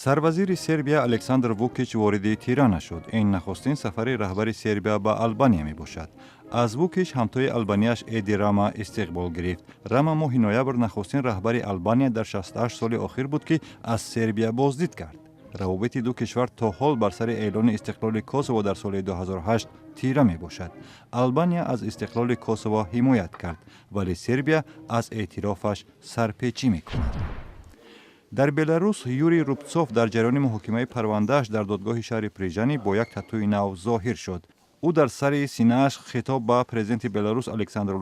سروازیر سربیا الکساندر ووکیچ وارد تیران شد. این نخستین سفر رهبر سربیا به آلبانیا می باشد. از ووکیچ همتای آلبانیاش ایدی راما استقبال گرفت. راما ماه نوامبر نخستین رهبر آلبانیا در 68 سال اخیر بود که از سربیا بازدید کرد. روابط دو کشور تا حال بر سر اعلان استقلال کوسوو در سال 2008 تیره می باشد. آلبانیا از استقلال کوسوو حمایت کرد ولی سربیا از اعترافش سرپیچی می کند. در بلاروس یوری روبتسوف در جریان محاکمه پروندهش در دادگاه شهر پریژانی با یک تاتوی نو ظاهر شد. او در سر سینه‌اش خطاب به پرزیدنت بلاروس الکساندر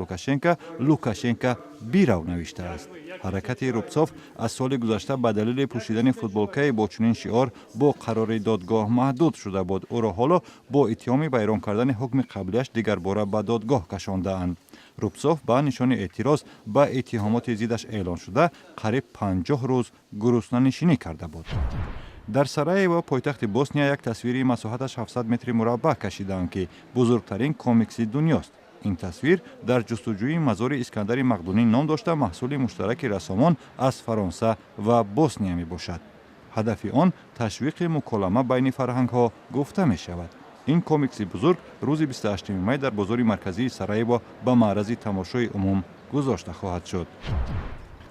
لوکاشنکا بیرو نوشته است. حرکت روبتسوف از سال گذشته به دلیل پوشیدن فوتبالکای با چنین شعار با قرار دادگاه محدود شده بود. او را حالا با اتهام به اعلام کردن حکم قبلیش دیگر باره به دادگاه کشانده‌اند. روبتسوف با نشان اعتراض به اتهامات ضدش اعلان شده قریب 50 روز گرسنه‌نشینی کرده بود. در سرایوو پایتخت بوسنیا یک تصویری مساحتش 700 متر مربع کشیدند که بزرگترین کمیکس دنیاست. این تصویر در جستجوی مزار اسکندر مقدونی نام داشته محصول مشترک رسامان از فرانسه و بوسنیا می باشد. هدف آن تشویق مکالمه بین فرهنگ‌ها گفته می شود. این کمیکس بزرگ روز 28 می در بازار مرکزی سرایوو به معرض تماشای عموم گذاشته خواهد شد.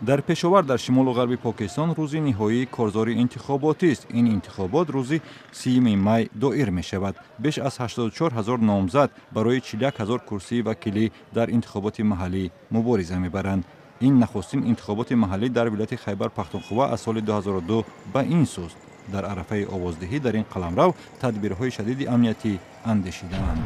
در پشاور در شمال و غرب پاکستان روز نهایی کارزار انتخاباتی است. این انتخابات روز 30 می دایر می شود. بیش از 84,000 نامزد برای 41,000 کرسی وکیلی در انتخابات محلی مبارزه می برند. این نخستین انتخابات محلی در ولایت خیبر پختونخوا از سال 2002 به این سوست. در عرفه آوازدهی در این قلمرو تدبیرهای شدید امنیتی اندیشیده‌اند.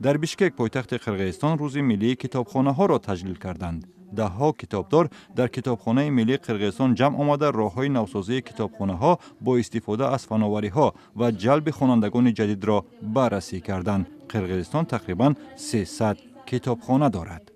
در بیشکک پایتخت قرقیزستان روز ملی کتابخانه ها را تجلیل کردند. ده ها کتابدار در کتابخانه ملی قرقیزستان جمع آمده راه‌های نوسازی کتابخانه ها با استفاده از فناوری ها و جلب خوانندگان جدید را بررسی کردند. قرقیزستان تقریباً 300 کتابخانه دارد.